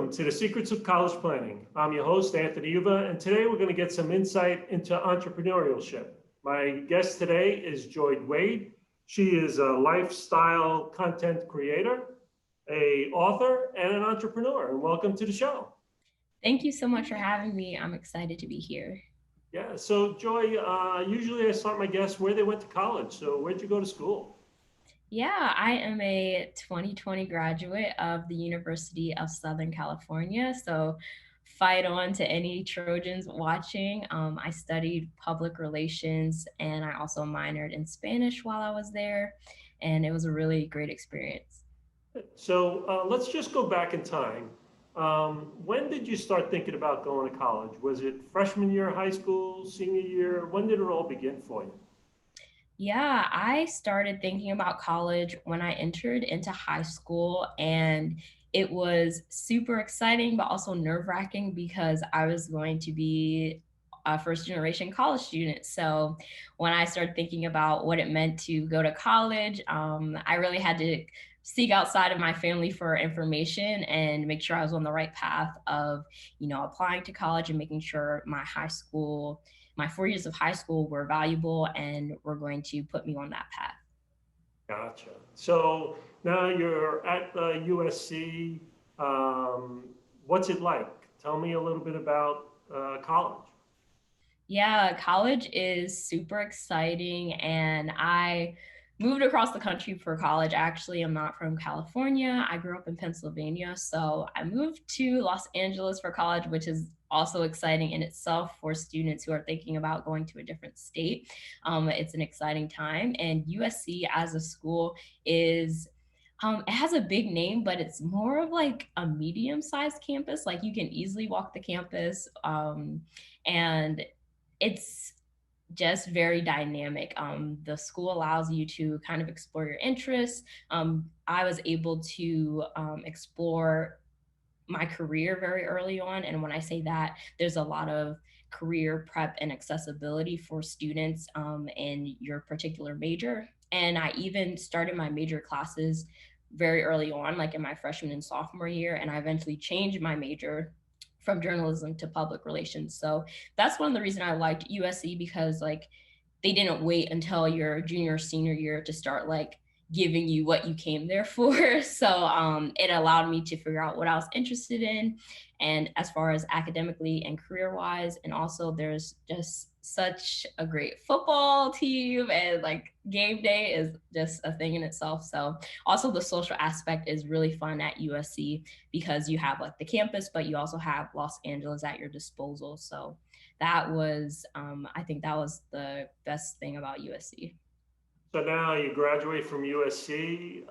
Welcome to the Secrets of College Planning. I'm your host, Anthony Uva, and today we're going to get some insight into entrepreneurship. My guest today is Joi Wade. She is a lifestyle content creator, a author, and an entrepreneur. And welcome to the show. Thank you so much for having me. I'm excited to be here. Yeah, so Joy, usually I start my guests where they went to college. So where'd you go to school? Yeah, I am a 2020 graduate of the University of Southern California. So, fight on to any Trojans watching. I studied public relations and I also minored in Spanish while I was there. And it was a really great experience. So let's just go back in time. When did you start thinking about going to college? Was it freshman year of high school, senior year? When did it all begin for you? Yeah, I started thinking about college when I entered into high school, and it was super exciting, but also nerve wracking because I was going to be a first generation college student. So when I started thinking about what it meant to go to college, I really had to seek outside of my family for information and make sure I was on the right path of, applying to college and making sure my 4 years of high school were valuable and were going to put me on that path. Gotcha. So now you're at USC. Um, what's it like? Tell me a little bit about college. Yeah, college is super exciting. And I moved across the country for college. Actually, I'm not from California. I grew up in Pennsylvania. So I moved to Los Angeles for college, which is also exciting in itself for students who are thinking about going to a different state. It's an exciting time. And USC as a school is it has a big name, but it's more of like a medium-sized campus. Like you can easily walk the campus, and it's just very dynamic. The school allows you to kind of explore your interests. I was able to explore my career very early on. And when I say that, there's a lot of career prep and accessibility for students in your particular major. And I even started my major classes very early on, like in my freshman and sophomore year. And I eventually changed my major from journalism to public relations. So that's one of the reasons I liked USC because like they didn't wait until your junior or senior year to start like giving you what you came there for. So it allowed me to figure out what I was interested in. And as far as academically and career wise, and also there's just such a great football team and like game day is just a thing in itself. So also the social aspect is really fun at USC because you have like the campus, but you also have Los Angeles at your disposal. So that was, I think that was the best thing about USC. So now you graduate from USC.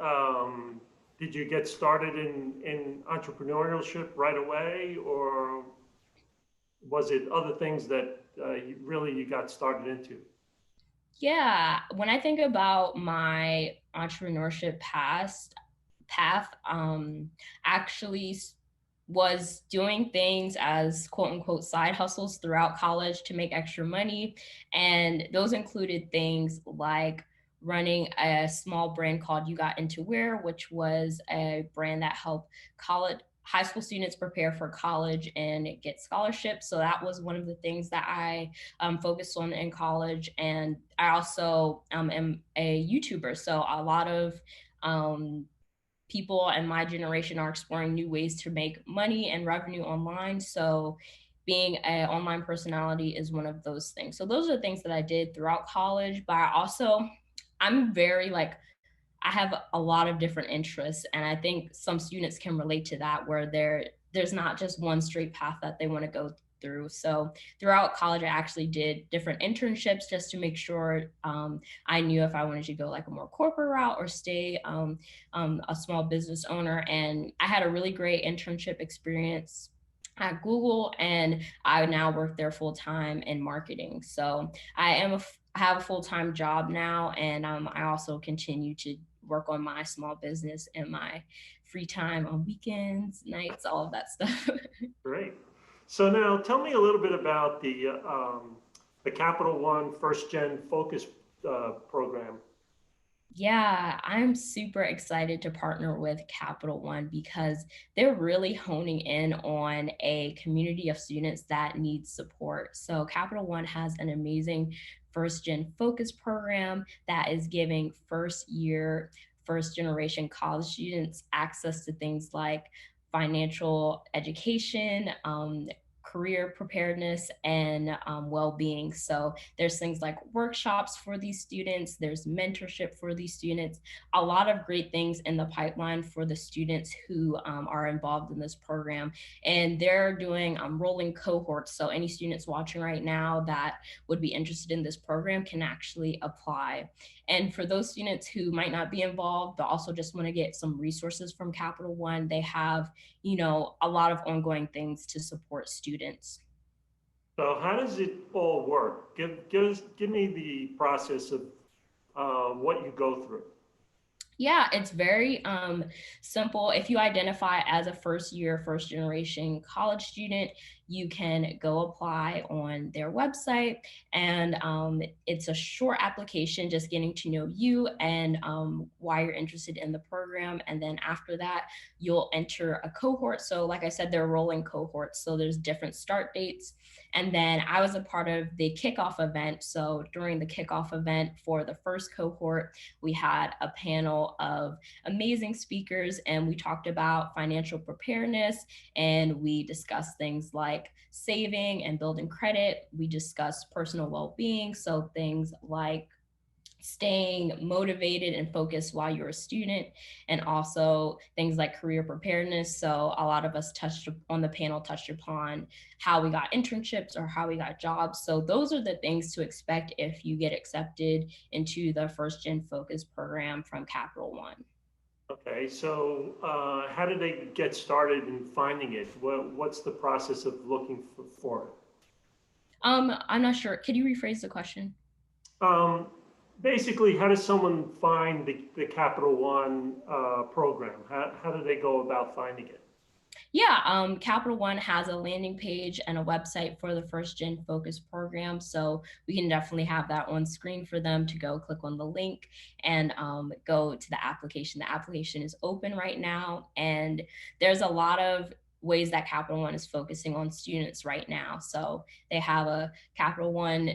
Did you get started in entrepreneurship right away, or was it other things that you got started into? Yeah, when I think about my entrepreneurship path, actually was doing things as quote unquote side hustles throughout college to make extra money. And those included things like running a small brand called You Got Into Wear, which was a brand that helped college high school students prepare for college and get scholarships. So that was one of the things that I focused on in college. And I also am a YouTuber. So a lot of people in my generation are exploring new ways to make money and revenue online. So being an online personality is one of those things. So those are the things that I did throughout college. But I'm very like, I have a lot of different interests. And I think some students can relate to that where there's not just one straight path that they want to go through. So throughout college, I actually did different internships just to make sure I knew if I wanted to go like a more corporate route or stay a small business owner. And I had a really great internship experience at Google, and I now work there full time in marketing. So I have a full time job now, and I also continue to work on my small business and my free time on weekends, nights, all of that stuff. Great. So now tell me a little bit about the Capital One First Gen Focus program. Yeah, I'm super excited to partner with Capital One because they're really honing in on a community of students that need support. So, Capital One has an amazing first gen focus program that is giving first year, first generation college students access to things like financial education, career preparedness, and well being. So, there's things like workshops for these students, there's mentorship for these students, a lot of great things in the pipeline for the students who are involved in this program. And they're doing rolling cohorts. So any students watching right now that would be interested in this program can actually apply. And for those students who might not be involved, but also just want to get some resources from Capital One, they have, a lot of ongoing things to support students. So how does it all work? Give me the process of what you go through. Yeah, it's very simple. If you identify as a first year, first generation college student, you can go apply on their website. And it's a short application, just getting to know you and why you're interested in the program. And then after that, you'll enter a cohort. So, like I said, they're rolling cohorts. So, there's different start dates. And then I was a part of the kickoff event. So, during the kickoff event for the first cohort, we had a panel of amazing speakers and we talked about financial preparedness and we discussed things like saving and building credit. We discussed personal well-being, so things like staying motivated and focused while you're a student, and also things like career preparedness. So a lot of us touched on the panel touched upon how we got internships or how we got jobs. So those are the things to expect if you get accepted into the first gen focus program from Capital One. Okay, so how did they get started in finding it? What's the process of looking for it? I'm not sure. Could you rephrase the question? Um, Basically, how does someone find the Capital One program? How do they go about finding it? Yeah, Capital One has a landing page and a website for the First Gen Focus program. So we can definitely have that on screen for them to go click on the link and go to the application. The application is open right now, and there's a lot of ways that Capital One is focusing on students right now. So they have a Capital One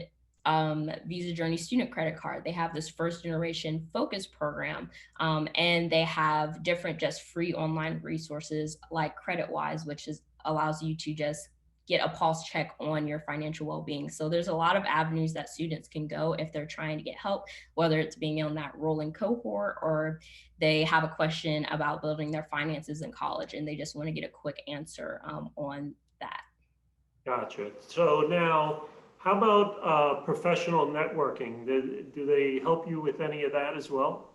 Visa Journey student credit card. They have this first generation focus program, and they have different just free online resources like CreditWise, which is allows you to just get a pulse check on your financial well-being. So there's a lot of avenues that students can go if they're trying to get help, whether it's being on that rolling cohort or they have a question about building their finances in college and they just want to get a quick answer on that. Gotcha. So now, how about professional networking? Do they help you with any of that as well?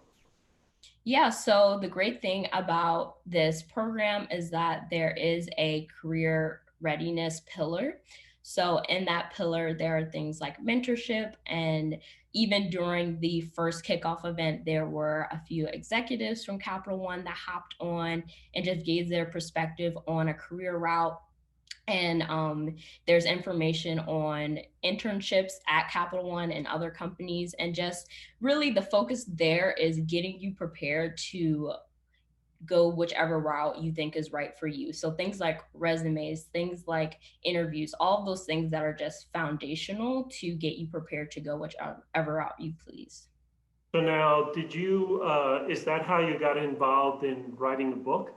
Yeah, so the great thing about this program is that there is a career readiness pillar. So, in that pillar, there are things like mentorship. And even during the first kickoff event, there were a few executives from Capital One that hopped on and just gave their perspective on a career route. And there's information on internships at Capital One and other companies. And just really the focus there is getting you prepared to go whichever route you think is right for you. So things like resumes, things like interviews, all of those things that are just foundational to get you prepared to go whichever route you please. So now, is that how you got involved in writing the book?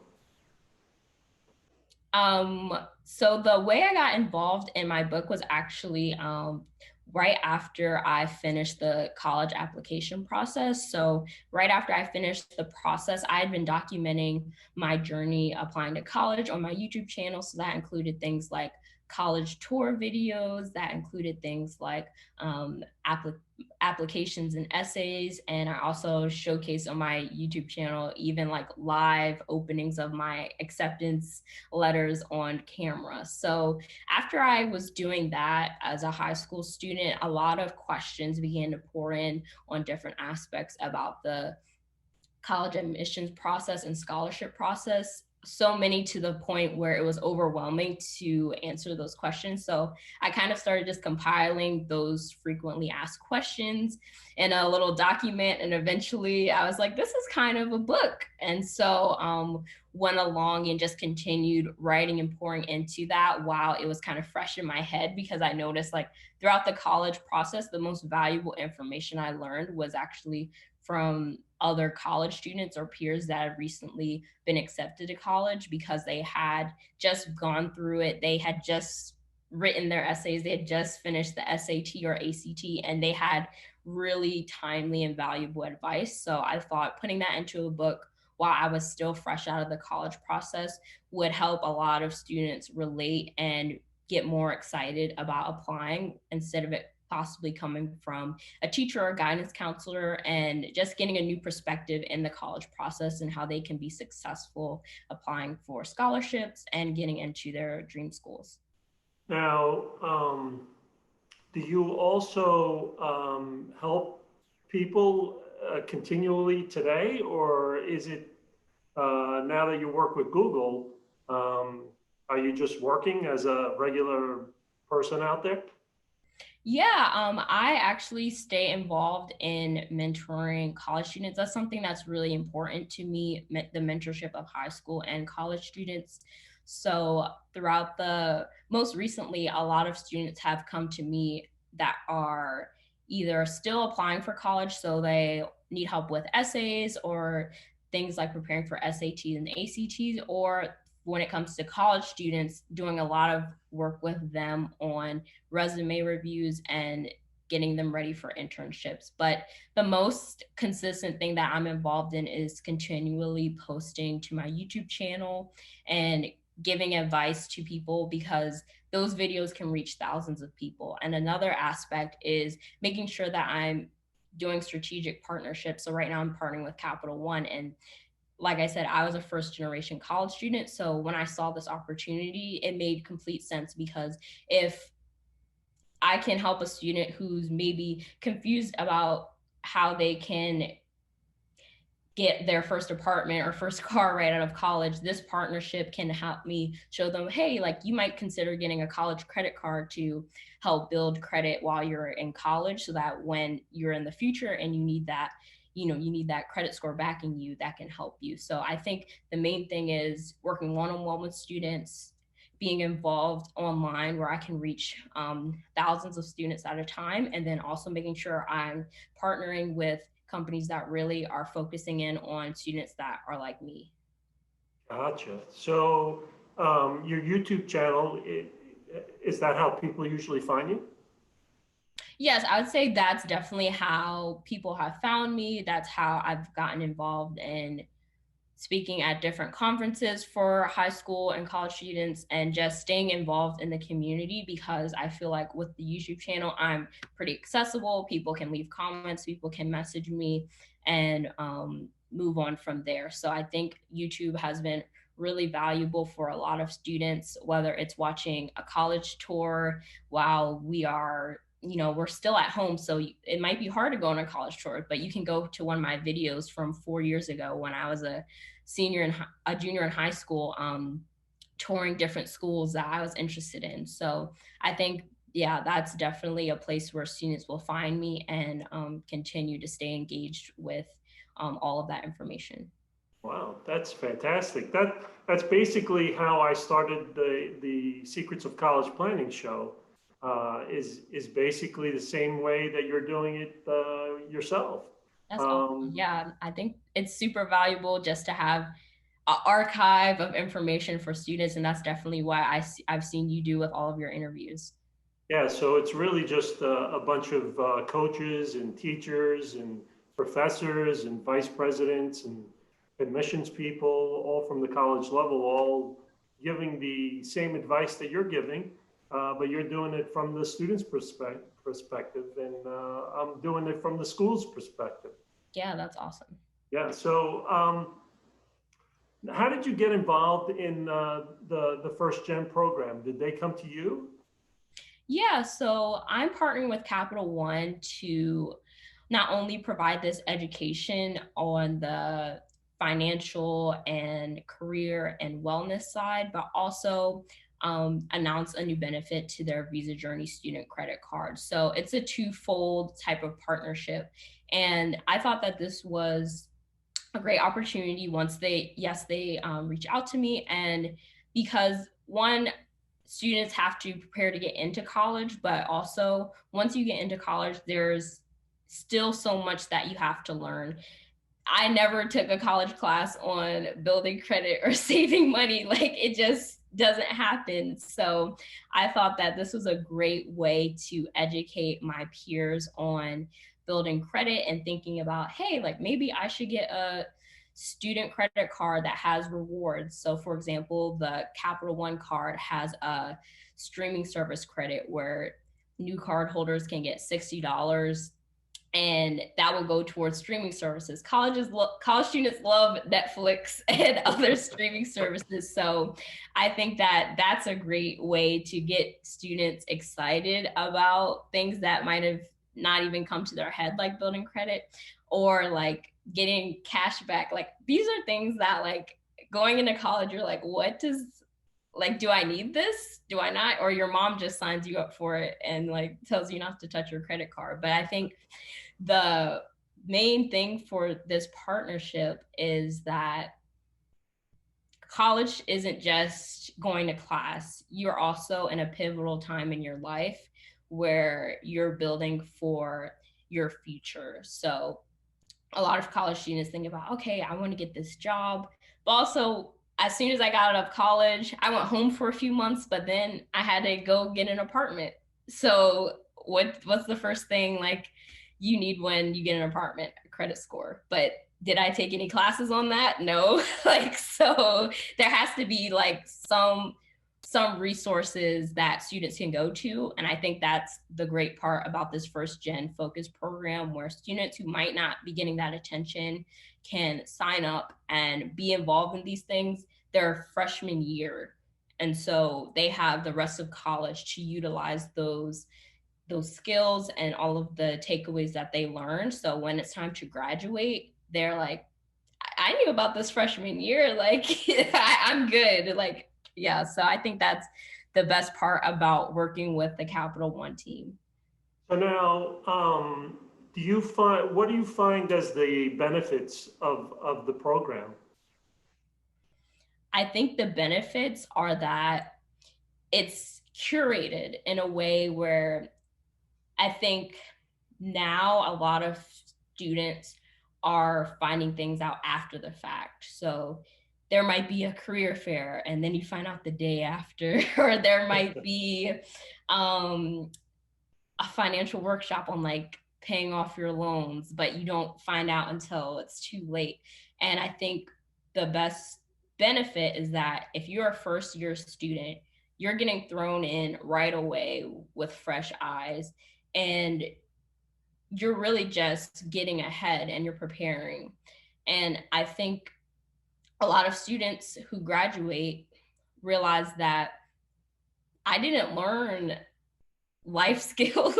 So the way I got involved in my book was actually right after I finished the college application process. So right after I finished the process, I had been documenting my journey applying to college on my YouTube channel. So that included things like college tour videos, that included things like um, applications and essays. And I also showcased on my YouTube channel even like live openings of my acceptance letters on camera. So after I was doing that as a high school student, a lot of questions began to pour in on different aspects about the college admissions process and scholarship process. so many to the point where it was overwhelming to answer those questions. So I kind of started just compiling those frequently asked questions in a little document. And eventually I was like, this is kind of a book. And so went along and just continued writing and pouring into that while it was kind of fresh in my head, because I noticed like throughout the college process, the most valuable information I learned was actually from other college students or peers that had recently been accepted to college, because they had just gone through it. They had just written their essays. They had just finished the SAT or ACT, and they had really timely and valuable advice. So I thought putting that into a book while I was still fresh out of the college process would help a lot of students relate and get more excited about applying, instead of it possibly coming from a teacher or guidance counselor, and just getting a new perspective in the college process and how they can be successful applying for scholarships and getting into their dream schools. Now, do you also help people continually today, or is it now that you work with Google, are you just working as a regular person out there? Yeah, I actually stay involved in mentoring college students. That's something that's really important to me, the mentorship of high school and college students. So, throughout the most recently, a lot of students have come to me that are either still applying for college, so they need help with essays or things like preparing for SATs and ACTs, or when it comes to college students, doing a lot of work with them on resume reviews and getting them ready for internships. But the most consistent thing that I'm involved in is continually posting to my YouTube channel and giving advice to people, because those videos can reach thousands of people. And another aspect is making sure that I'm doing strategic partnerships. So right now I'm partnering with Capital One, and like I said, I was a first generation college student. So when I saw this opportunity, it made complete sense, because if I can help a student who's maybe confused about how they can get their first apartment or first car right out of college, this partnership can help me show them, hey, like you might consider getting a college credit card to help build credit while you're in college, so that when you're in the future and you need that, you need that credit score backing you, that can help you. So I think the main thing is working one-on-one with students, being involved online where I can reach thousands of students at a time, and then also making sure I'm partnering with companies that really are focusing in on students that are like me. Gotcha. So, your YouTube channel, is that how people usually find you? Yes, I would say that's definitely how people have found me. That's how I've gotten involved in speaking at different conferences for high school and college students, and just staying involved in the community, because I feel like with the YouTube channel, I'm pretty accessible. People can leave comments, people can message me, and move on from there. So I think YouTube has been really valuable for a lot of students, whether it's watching a college tour while we're still at home. So it might be hard to go on a college tour, but you can go to one of my videos from 4 years ago when I was a junior in high school, touring different schools that I was interested in. So I think, yeah, that's definitely a place where students will find me and continue to stay engaged with all of that information. Wow, that's fantastic. That's basically how I started the Secrets of College Planning show. Is basically the same way that you're doing it yourself. That's awesome. Um, Yeah, I think it's super valuable just to have an archive of information for students, and that's definitely why I've seen you do with all of your interviews. yeah, so it's really just a bunch of coaches and teachers and professors and vice presidents and admissions people, all from the college level, all giving the same advice that you're giving, but you're doing it from the student's perspective, and I'm doing it from the school's perspective. Yeah, that's awesome. Yeah. So, how did you get involved in the first gen program? Did they come to you? Yeah, so I'm partnering with Capital One to not only provide this education on the financial and career and wellness side, but also announce a new benefit to their Visa Journey student credit card. So it's a twofold type of partnership. And I thought that this was a great opportunity once they reach out to me. And because one, students have to prepare to get into college, but also once you get into college, there's still so much that you have to learn. I never took a college class on building credit or saving money. Like it just doesn't happen. So I thought that this was a great way to educate my peers on building credit and thinking about, hey, like maybe I should get a student credit card that has rewards. So for example, the Capital One card has a streaming service credit where new card holders can get $60 and that will go towards streaming services. College students love Netflix and other streaming services. So I think that that's a great way to get students excited about things that might have not even come to their head, like building credit or like getting cash back. Like these are things that like going into college, you're like, what does like, do I need this? Do I not? Or your mom just signs you up for it and like tells you not to touch your credit card. But I think the main thing for this partnership is that college isn't just going to class. You're also in a pivotal time in your life where you're building for your future. So a lot of college students think about, okay, I want to get this job, but also as soon as I got out of college, I went home for a few months, but then I had to go get an apartment. So what's the first thing like you need when you get an apartment? A credit score. But did I take any classes on that? No. Like so there has to be like some resources that students can go to. And I think that's the great part about this first gen focus program, where students who might not be getting that attention can sign up and be involved in these things their freshman year. And so they have the rest of college to utilize those skills and all of the takeaways that they learned. So when it's time to graduate, they're like, I knew about this freshman year. Like, I'm good. Like, yeah. So I think that's the best part about working with the Capital One team. So now, what do you find as the benefits of the program? I think the benefits are that it's curated in a way where I think now a lot of students are finding things out after the fact. So there might be a career fair and then you find out the day after, or there might be a financial workshop on like paying off your loans, but you don't find out until it's too late. And I think the best benefit is that if you're a first year student, you're getting thrown in right away with fresh eyes and you're really just getting ahead and you're preparing. And I think a lot of students who graduate realize that I didn't learn life skills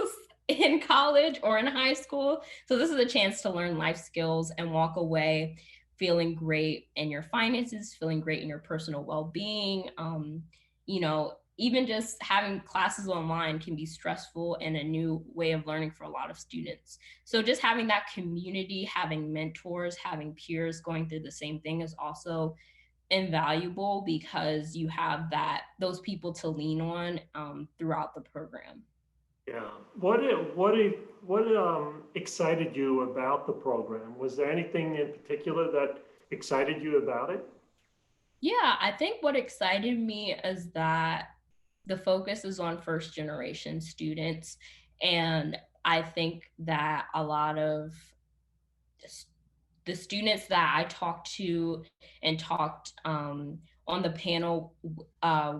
in college or in high school. So this is a chance to learn life skills and walk away feeling great in your finances, feeling great in your personal well-being. Even just having classes online can be stressful and a new way of learning for a lot of students. So just having that community, having mentors, having peers going through the same thing is also invaluable because you have those people to lean on throughout the program. Yeah. What excited you about the program? Was there anything in particular that excited you about it? Yeah, I think what excited me is that the focus is on first generation students. And I think that a lot of the students that I talked to and talked on the panel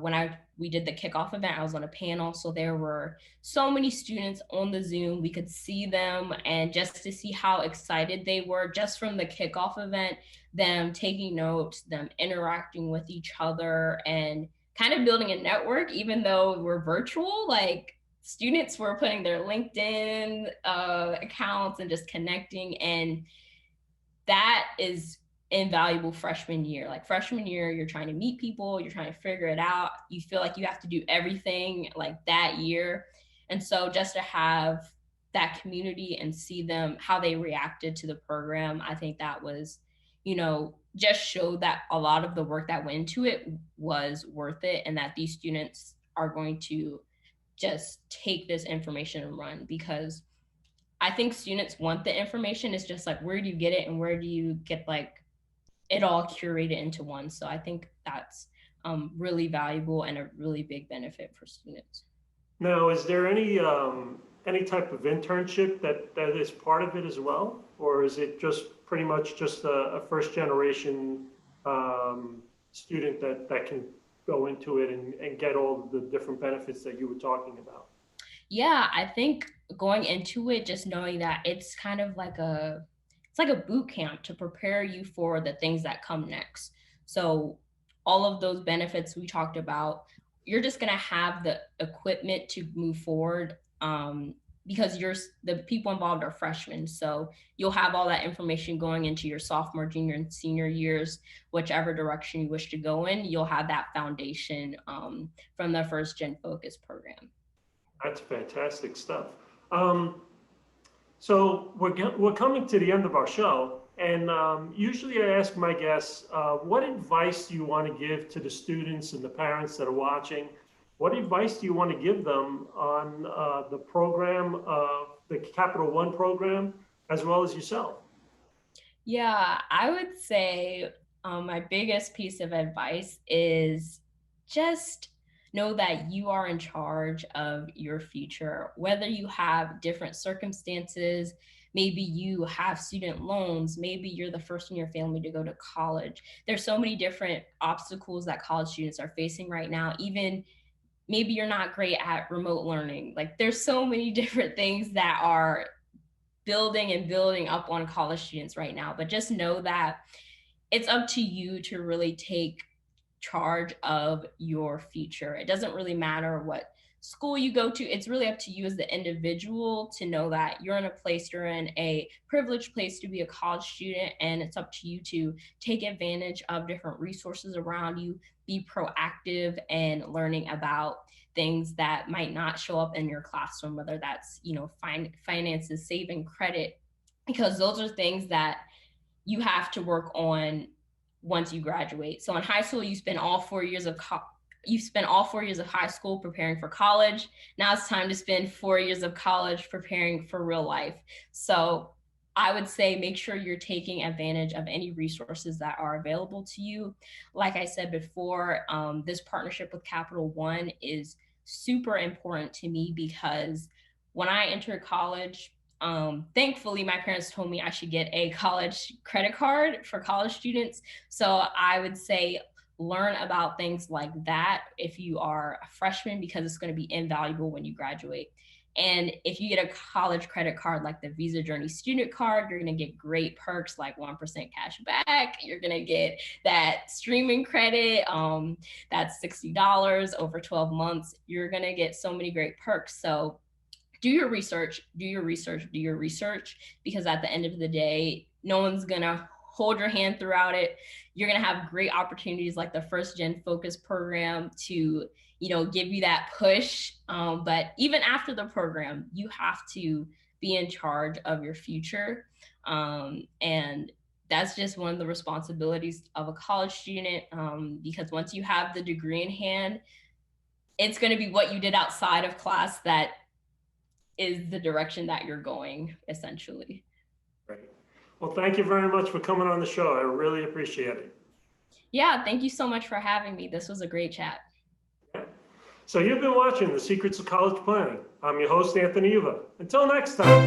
when we did the kickoff event, I was on a panel. So there were so many students on the Zoom. We could see them and just to see how excited they were just from the kickoff event, them taking notes, them interacting with each other and kind of building a network, even though we're virtual, like students were putting their LinkedIn accounts and just connecting. And that is invaluable freshman year. Like freshman year, you're trying to meet people, you're trying to figure it out. You feel like you have to do everything like that year. And so just to have that community and see them, how they reacted to the program, I think that was, just showed that a lot of the work that went into it was worth it, and that these students are going to just take this information and run, because I think students want the information. It's just like, where do you get it and where do you get like it all curated into one? So I think that's really valuable and a really big benefit for students. Now, is there any type of internship that is part of it as well? Or is it just pretty much just a first generation student that can go into it and get all the different benefits that you were talking about? Yeah, I think going into it, just knowing that it's kind of like it's like a boot camp to prepare you for the things that come next. So all of those benefits we talked about, you're just gonna have the equipment to move forward, because the people involved are freshmen. So you'll have all that information going into your sophomore, junior, and senior years, whichever direction you wish to go in. You'll have that foundation from the first gen focus program. That's fantastic stuff. Um, so we're coming to the end of our show, and usually I ask my guests, what advice do you want to give to the students and the parents that are watching? What advice do you want to give them on the program, the Capital One program, as well as yourself? Yeah, I would say my biggest piece of advice is just know that you are in charge of your future, whether you have different circumstances. Maybe you have student loans. Maybe you're the first in your family to go to college. There's so many different obstacles that college students are facing right now. Even maybe you're not great at remote learning. Like there's so many different things that are building and building up on college students right now. But just know that it's up to you to really take charge of your future. It doesn't really matter what school you go to. It's really up to you as the individual to know that you're in a privileged place to be a college student, and it's up to you to take advantage of different resources around you, be proactive and learning about things that might not show up in your classroom, whether that's, finances, saving, credit, because those are things that you have to work on once you graduate. So in high school, you spend all 4 years of high school preparing for college. Now it's time to spend 4 years of college preparing for real life. So I would say make sure you're taking advantage of any resources that are available to you. Like I said before, this partnership with Capital One is super important to me, because when I entered college, thankfully, my parents told me I should get a college credit card for college students. So I would say learn about things like that if you are a freshman, because it's going to be invaluable when you graduate. And if you get a college credit card like the Visa Journey student card, you're going to get great perks like 1% cash back. You're going to get that streaming credit. That's $60 over 12 months. You're going to get so many great perks. So do your research, because at the end of the day, no one's going to hold your hand throughout it. You're going to have great opportunities like the first gen focus program to, give you that push. But even after the program, you have to be in charge of your future. And that's just one of the responsibilities of a college student, because once you have the degree in hand, it's going to be what you did outside of class that is the direction that you're going, essentially. Great. Well, thank you very much for coming on the show. I really appreciate it. Yeah, thank you so much for having me. This was a great chat. Yeah. So you've been watching The Secrets of College Planning. I'm your host, Anthony Uva. Until next time.